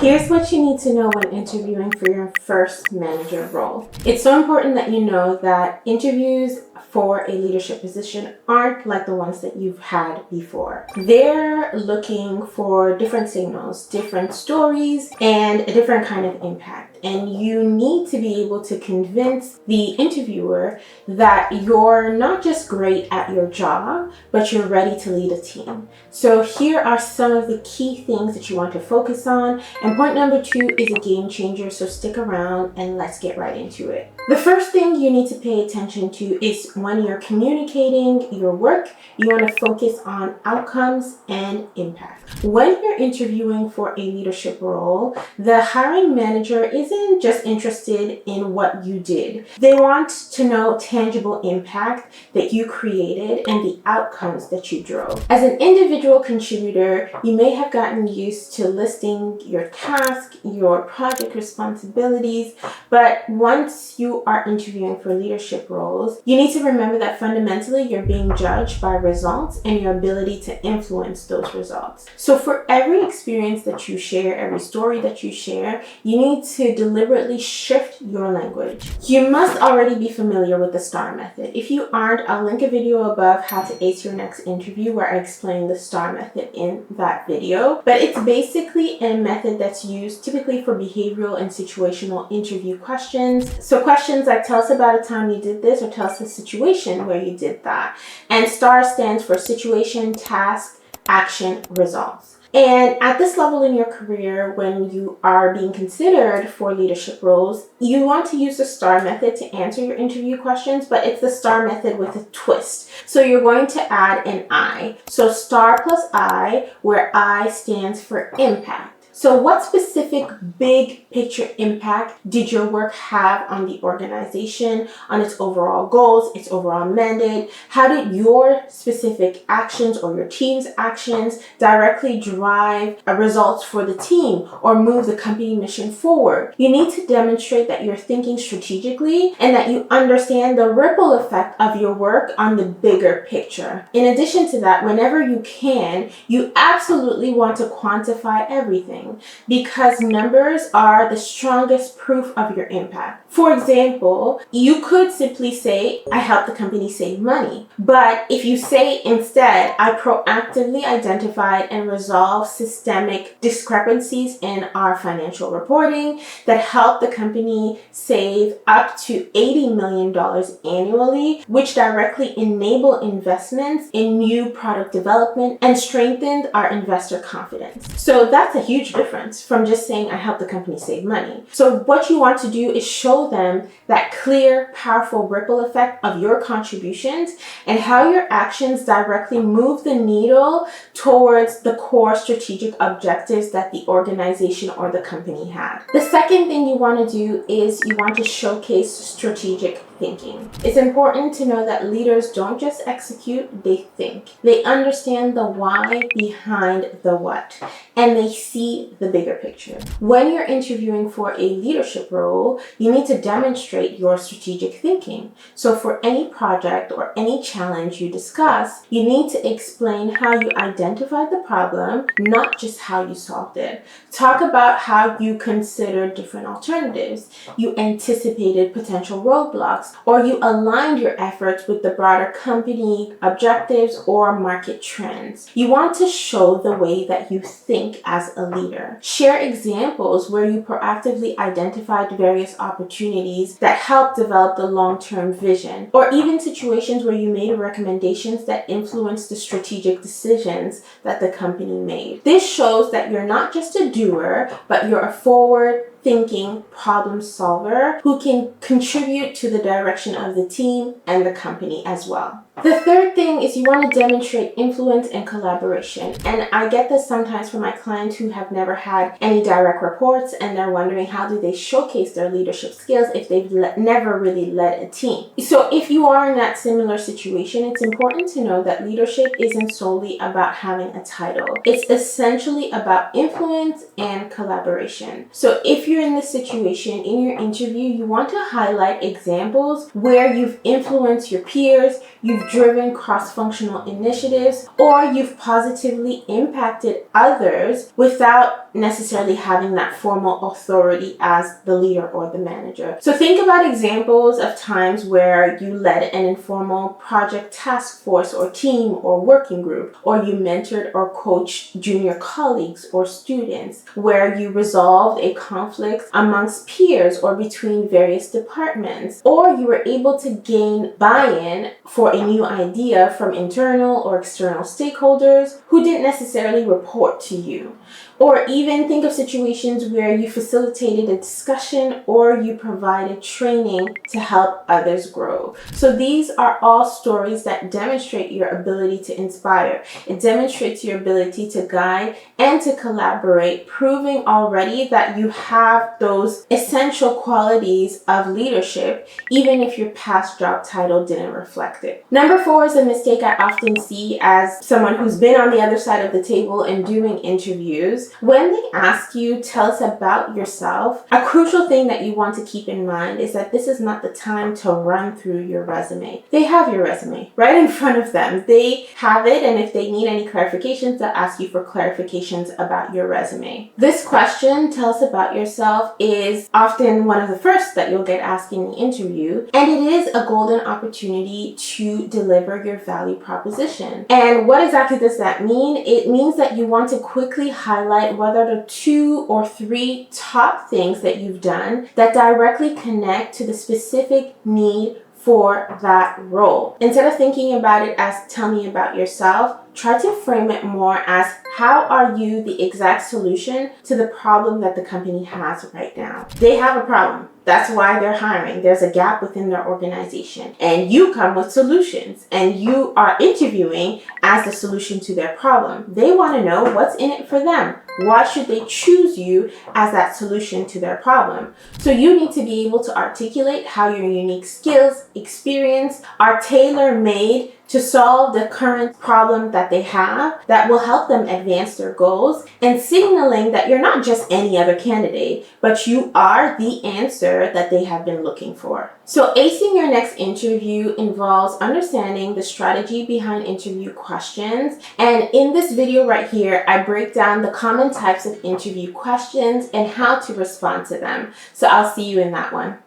Here's what you need to know when interviewing for your first manager role. It's so important that you know that interviews for a leadership position aren't like the ones that you've had before. They're looking for different signals, different stories, and a different kind of impact. And you need to be able to convince the interviewer that you're not just great at your job, but you're ready to lead a team. So here are some of the key things that you want to focus on. And point number 2 is a game changer, so stick around and let's get right into it. The first thing you need to pay attention to is when you're communicating your work, you want to focus on outcomes and impact. When you're interviewing for a leadership role, the hiring manager isn't just interested in what you did. They want to know tangible impact that you created and the outcomes that you drove. As an individual contributor, you may have gotten used to listing your task, your project responsibilities, but once you are interviewing for leadership roles, you need to remember that fundamentally you're being judged by results and your ability to influence those results. So for every experience that you share, every story that you share, you need to deliberately shift your language. You must already be familiar with the STAR method. If you aren't, I'll link a video above how to ace your next interview where I explain the STAR method in that video. But it's basically a method that's used typically for behavioral and situational interview questions. So questions like, tell us about a time you did this, or tell us a situation where you did that. And STAR stands for situation, task, action, results. And at this level in your career, when you are being considered for leadership roles, you want to use the STAR method to answer your interview questions, but it's the STAR method with a twist. So you're going to add an I. So STAR plus I, where I stands for impact. So what specific big picture impact did your work have on the organization, on its overall goals, its overall mandate? How did your specific actions or your team's actions directly drive results for the team or move the company mission forward? You need to demonstrate that you're thinking strategically and that you understand the ripple effect of your work on the bigger picture. In addition to that, whenever you can, you absolutely want to quantify everything, because numbers are the strongest proof of your impact. For example, you could simply say, I helped the company save money. But if you say instead, I proactively identified and resolved systemic discrepancies in our financial reporting that helped the company save up to $80 million annually, which directly enable investments in new product development and strengthened our investor confidence. So that's a huge difference from just saying I helped the company save money. So what you want to do is show them that clear, powerful ripple effect of your contributions and how your actions directly move the needle towards the core strategic objectives that the organization or the company had. The second thing you want to do is you want to showcase strategic thinking. It's important to know that leaders don't just execute, they think. They understand the why behind the what, and they see the bigger picture. When you're interviewing for a leadership role, you need to demonstrate your strategic thinking. So for any project or any challenge you discuss, you need to explain how you identified the problem, not just how you solved it. Talk about how you considered different alternatives, you anticipated potential roadblocks, or you aligned your efforts with the broader company objectives or market trends. You want to show the way that you think as a leader. Share examples where you proactively identified various opportunities that help develop the long-term vision, or even situations where you made recommendations that influenced the strategic decisions that the company made. This shows that you're not just a doer, but you're a forward-thinking problem solver who can contribute to the direction of the team and the company as well. The third thing is you want to demonstrate influence and collaboration. And I get this sometimes from my clients who have never had any direct reports and they're wondering how do they showcase their leadership skills if they've never really led a team. So if you are in that similar situation, it's important to know that leadership isn't solely about having a title. It's essentially about influence and collaboration. So if you're in this situation in your interview, you want to highlight examples where you've influenced your peers, you've driven cross-functional initiatives, or you've positively impacted others without necessarily having that formal authority as the leader or the manager. So think about examples of times where you led an informal project task force or team or working group, or you mentored or coached junior colleagues or students, where you resolved a conflict amongst peers or between various departments, or you were able to gain buy-in for a new idea from internal or external stakeholders who didn't necessarily report to you. Or even think of situations where you facilitated a discussion or you provided training to help others grow. So these are all stories that demonstrate your ability to inspire. It demonstrates your ability to guide and to collaborate, proving already that you have those essential qualities of leadership, even if your past job title didn't reflect it. Number 4 is a mistake I often see as someone who's been on the other side of the table and doing interviews. When they ask you, tell us about yourself, a crucial thing that you want to keep in mind is that this is not the time to run through your resume. They have your resume right in front of them. They have it, and if they need any clarifications, they'll ask you for clarifications about your resume. This question, tell us about yourself, is often one of the first that you'll get asked in the interview, and it is a golden opportunity to deliver your value proposition. And what exactly does that mean? It means that you want to quickly highlight what are the 2 or 3 top things that you've done that directly connect to the specific need for that role. Instead of thinking about it as tell me about yourself, try to frame it more as how are you the exact solution to the problem that the company has right now. They have a problem. That's why they're hiring. There's a gap within their organization, and you come with solutions, and you are interviewing as the solution to their problem. They want to know what's in it for them. Why should they choose you as that solution to their problem? So you need to be able to articulate how your unique skills, experience are tailor-made to solve the current problem that they have that will help them advance their goals, and signaling that you're not just any other candidate, but you are the answer that they have been looking for. So acing your next interview involves understanding the strategy behind interview questions. And in this video right here, I break down the common types of interview questions and how to respond to them. So I'll see you in that one.